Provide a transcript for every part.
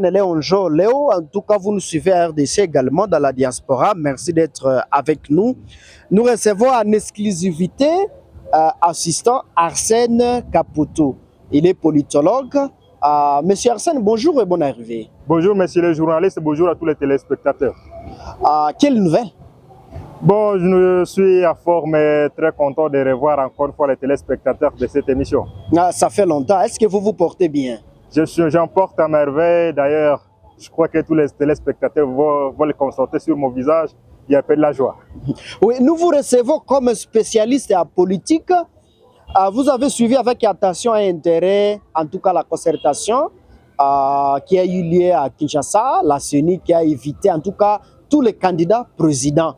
Léo, en tout cas, vous nous suivez à RDC également dans la diaspora. Merci d'être avec nous. Nous recevons en exclusivité assistant Arsène Kaputu. Il est politologue. Monsieur Arsène, bonjour et bonne arrivée. Bonjour, messieurs les journalistes, bonjour à tous les téléspectateurs. Quelle nouvelle? Bon, je suis à forme et très content de revoir encore une fois les téléspectateurs de cette émission. Ça fait longtemps. Est-ce que vous vous portez bien? J'en porte à merveille. D'ailleurs, je crois que tous les téléspectateurs vont le constater sur mon visage. Il y a un peu de la joie. Oui, nous vous recevons comme spécialiste en politique. Vous avez suivi avec attention et intérêt, en tout cas la concertation qui a eu lieu à Kinshasa, la CENI qui a évité en tout cas tous les candidats présidents.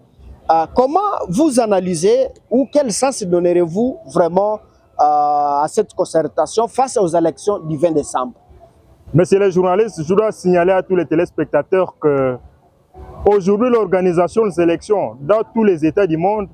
Comment vous analysez ou quel sens donnerez-vous vraiment à cette concertation face aux élections du 20 décembre? Messieurs les journalistes, je dois signaler à tous les téléspectateurs que aujourd'hui l'organisation des élections dans tous les États du monde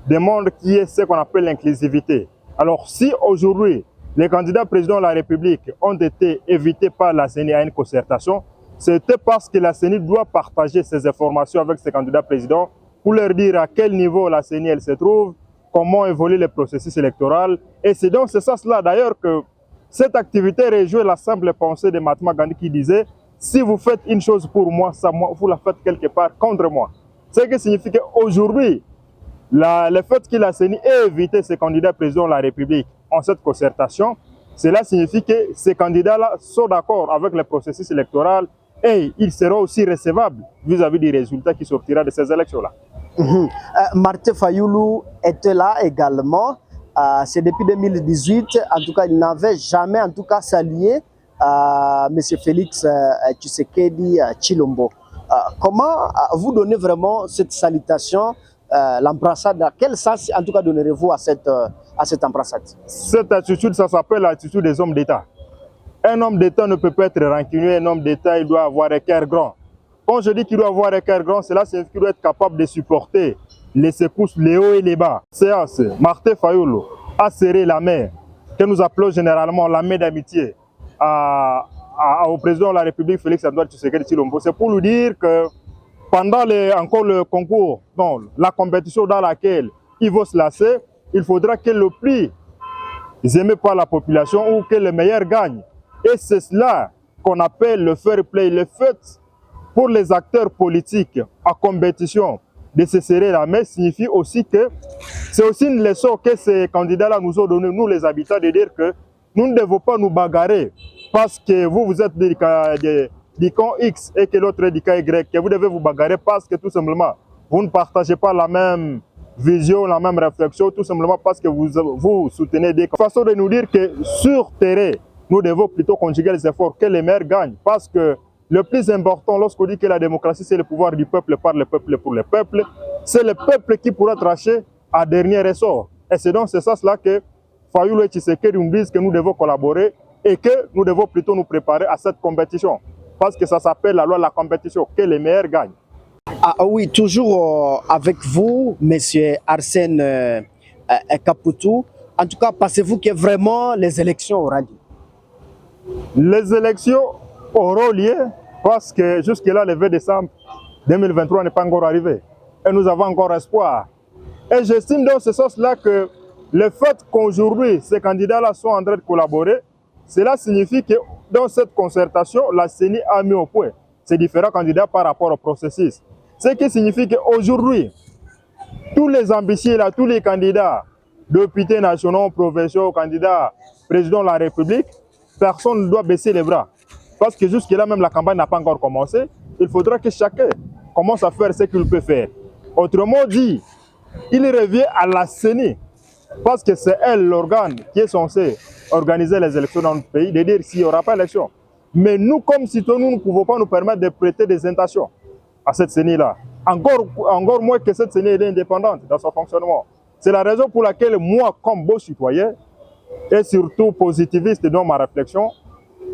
demande qui est ce qu'on appelle l'inclusivité. Alors si aujourd'hui les candidats présidents de la République ont été évités par la CENI à une concertation, c'était parce que la CENI doit partager ces informations avec ses candidats présidents pour leur dire à quel niveau la CENI elle se trouve, comment évolue le processus électoral. Et c'est dans ce sens-là d'ailleurs que cette activité rejoint la simple pensée de Mahatma Gandhi qui disait « Si vous faites une chose pour moi, vous la faites quelque part contre moi ». Ce qui signifie qu'aujourd'hui, le fait que la CENI ait évité ces candidats présidents de la République en cette concertation, cela signifie que ces candidats-là sont d'accord avec le processus électoral et ils seront aussi recevables vis-à-vis des résultats qui sortiront de ces élections-là. Martin Fayoulou était là également. C'est depuis 2018. En tout cas, il n'avait jamais en tout cas salué M. Félix Tshisekedi Tshilombo. Comment vous donnez vraiment cette salutation, l'embrassade? Quel sens en tout cas donnerez-vous à cette embrassade? Cette attitude, ça s'appelle l'attitude des hommes d'État. Un homme d'État ne peut pas être rancunier, un homme d'État, il doit avoir un cœur grand. Quand je dis qu'il doit avoir un cœur grand, cela signifie qu'il doit être capable de supporter les secousses, les hauts et les bas. Séance, Martin Fayoulou a serré la main, que nous appelons généralement la main d'amitié, au président de la République, Félix Antoine Tshisekedi Tshilombo. C'est pour lui dire que pendant encore le concours, non, la compétition dans laquelle il va se lancer, il faudra que le plus aimé par la population ou que le meilleur gagne. Et c'est cela qu'on appelle le fair play. Le fait pour les acteurs politiques en compétition de se serrer la main signifie aussi que c'est aussi une leçon que ces candidats-là nous ont donné, nous les habitants, de dire que nous ne devons pas nous bagarrer parce que vous êtes du camp X et que l'autre est du camp Y, que vous devez vous bagarrer parce que tout simplement vous ne partagez pas la même vision, la même réflexion, tout simplement parce que vous soutenez des façons de nous dire que sur terrain, nous devons plutôt conjuguer les efforts, que les maires gagnent. Parce que le plus important, lorsqu'on dit que la démocratie, c'est le pouvoir du peuple, par le peuple, pour le peuple, c'est le peuple qui pourra trancher à dernier ressort. Et c'est dans ce sens-là que Fayoulou et Tshisekedi nous disent que nous devons collaborer et que nous devons plutôt nous préparer à cette compétition. Parce que ça s'appelle la loi de la compétition, que les meilleurs gagnent. Oui, toujours avec vous, monsieur Arsène Kaputu. En tout cas, pensez-vous que vraiment les élections auront lieu? Les élections auront lieu parce que jusque-là, le 20 décembre 2023 n'est pas encore arrivé. Et nous avons encore espoir. Et j'estime dans ce sens-là que le fait qu'aujourd'hui, ces candidats-là sont en train de collaborer, cela signifie que dans cette concertation, la CENI a mis au point ces différents candidats par rapport au processus. Ce qui signifie qu'aujourd'hui, tous les ambitieux, là, tous les candidats, députés nationaux, provinciaux, candidats président de la République, personne ne doit baisser les bras. Parce que jusque-là, même la campagne n'a pas encore commencé. Il faudra que chacun commence à faire ce qu'il peut faire. Autrement dit, il revient à la CENI, parce que c'est elle l'organe qui est censé organiser les élections dans notre pays, de dire s'il n'y aura pas d'élection. Mais nous, comme citoyens, nous ne pouvons pas nous permettre de prêter des intentions à cette CENI-là. Encore moins que cette CENI est indépendante dans son fonctionnement. C'est la raison pour laquelle moi, comme beau citoyen, et surtout positiviste dans ma réflexion,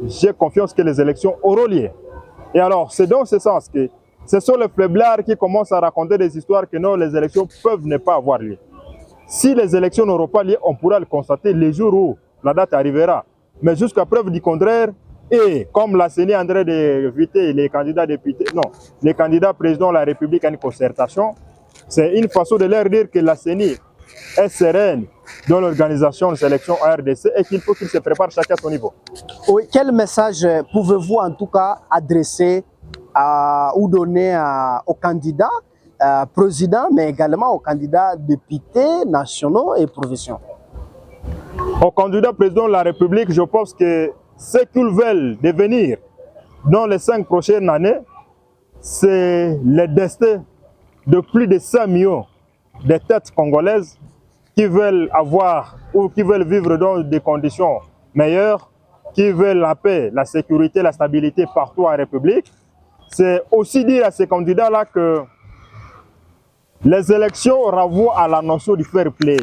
j'ai confiance que les élections auront lieu. Et alors, c'est dans ce sens que ce sont les faiblards qui commencent à raconter des histoires que non, les élections peuvent ne pas avoir lieu. Si les élections n'auront pas lieu, on pourra le constater les jours où la date arrivera. Mais jusqu'à preuve du contraire, Et comme la CENI est en train d'inviter les candidats députés, non, les candidats présidents de la République à une concertation, c'est une façon de leur dire que la CENI est sereine dans l'organisation des élections en RDC et qu'il faut qu'ils se préparent chacun à son niveau. Oui, quel message pouvez-vous en tout cas adresser ou donner aux candidats présidents, mais également aux candidats députés nationaux et provinciaux? Aux candidats présidents de la République, je pense que ce qu'ils veulent devenir dans les 5 prochaines années, c'est le destin de plus de 5 millions de têtes congolaises qui veulent avoir ou qui veulent vivre dans des conditions meilleures, qui veulent la paix, la sécurité, la stabilité partout en République. C'est aussi dire à ces candidats-là que les élections renvoient à la notion du fair play.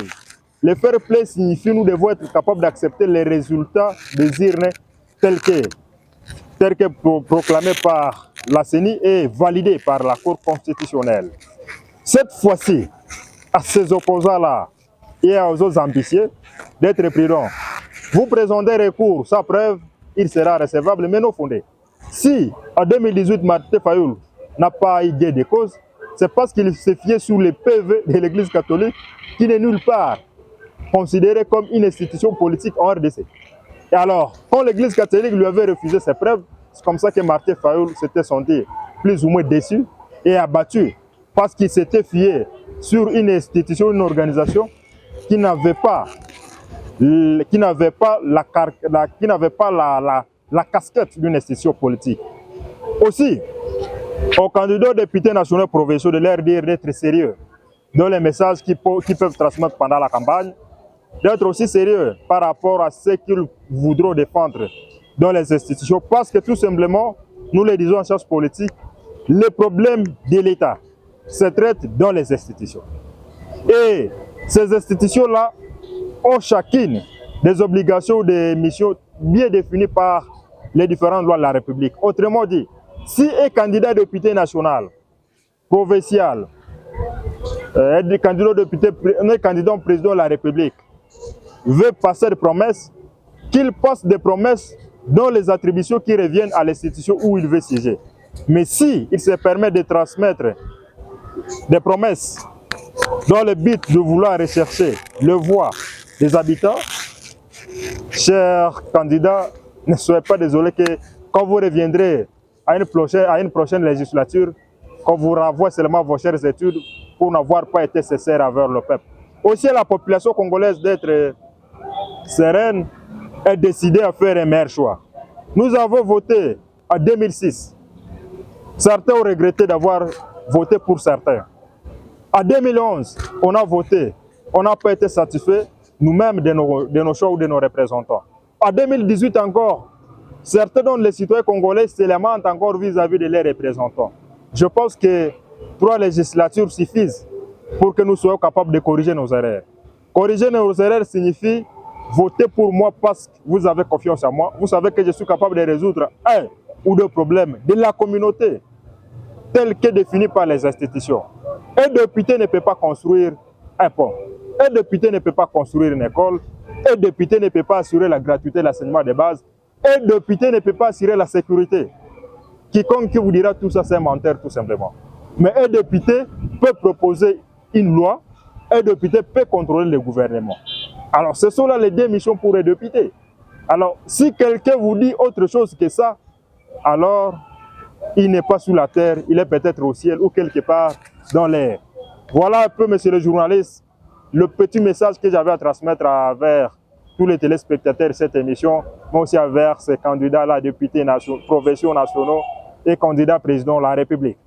Le fair play signifie que nous devons être capables d'accepter les résultats des urnes tels que proclamés par la CENI et validés par la Cour constitutionnelle. Cette fois-ci, à ces opposants-là et aux autres ambitieux, d'être prudents. Vous présentez un recours sans preuve, il sera recevable mais non fondé. Si en 2018, Martin Fayoul n'a pas eu gain de cause, c'est parce qu'il s'est fié sur les PV de l'Église catholique qui n'est nulle part considérée comme une institution politique en RDC. Et alors, quand l'Église catholique lui avait refusé ses preuves, c'est comme ça que Martin Fayoul s'était senti plus ou moins déçu et abattu parce qu'il s'était fié sur une institution, une organisation qui n'avait pas la casquette d'une institution politique. Aussi, aux candidats députés nationaux provinciaux de leur dire d'être sérieux dans les messages qu'ils peuvent transmettre pendant la campagne, d'être aussi sérieux par rapport à ce qu'ils voudront défendre dans les institutions, parce que tout simplement, nous le disons en sciences politiques, les problèmes de l'État se traitent dans les institutions. Et ces institutions-là ont chacune des obligations, des missions bien définies par les différentes lois de la République. Autrement dit, si un candidat député national, provincial, un candidat président de la République veut passer des promesses, qu'il passe des promesses dans les attributions qui reviennent à l'institution où il veut siéger. Mais si il se permet de transmettre des promesses dans le but de vouloir rechercher le voix des habitants, chers candidats, ne soyez pas désolés que quand vous reviendrez à une prochaine législature, qu'on vous renvoie seulement vos chères études pour n'avoir pas été sincère envers le peuple. Aussi, la population congolaise d'être sereine et décidée à faire un meilleur choix. Nous avons voté en 2006. Certains ont regretté d'avoir voté pour certains. En 2011, on a voté. On n'a pas été satisfait nous-mêmes de nos choix ou de nos représentants. En 2018 encore, certains dont les citoyens congolais se lamentent encore vis-à-vis de leurs représentants. Je pense que 3 législatures suffisent pour que nous soyons capables de corriger nos erreurs. Corriger nos erreurs signifie voter pour moi parce que vous avez confiance en moi. Vous savez que je suis capable de résoudre un ou 2 problèmes de la communauté tels que définis par les institutions. Un député ne peut pas construire un pont. Un député ne peut pas construire une école. Un député ne peut pas assurer la gratuité de l'enseignement de base. Un député ne peut pas assurer la sécurité. Quiconque vous dira tout ça, c'est un menteur tout simplement. Mais un député peut proposer une loi. Un député peut contrôler le gouvernement. Alors, ce sont là les 2 missions pour les députés. Alors, si quelqu'un vous dit autre chose que ça, alors il n'est pas sous la terre, il est peut-être au ciel ou quelque part dans l'air. Voilà un peu, monsieur le journaliste, le petit message que j'avais à transmettre vers tous les téléspectateurs de cette émission, mais aussi vers ces candidats-là, députés provinciaux nationaux et candidats présidents de la République.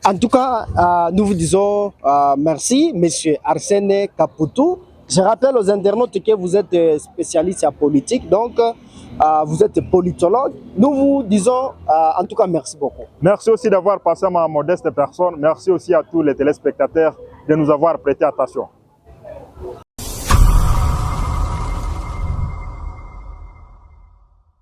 En tout cas, nous vous disons merci, monsieur Arsène Kaputu. Je rappelle aux internautes que vous êtes spécialiste en politique, donc vous êtes politologue. Nous vous disons en tout cas merci beaucoup. Merci aussi d'avoir passé à ma modeste personne. Merci aussi à tous les téléspectateurs de nous avoir prêté attention.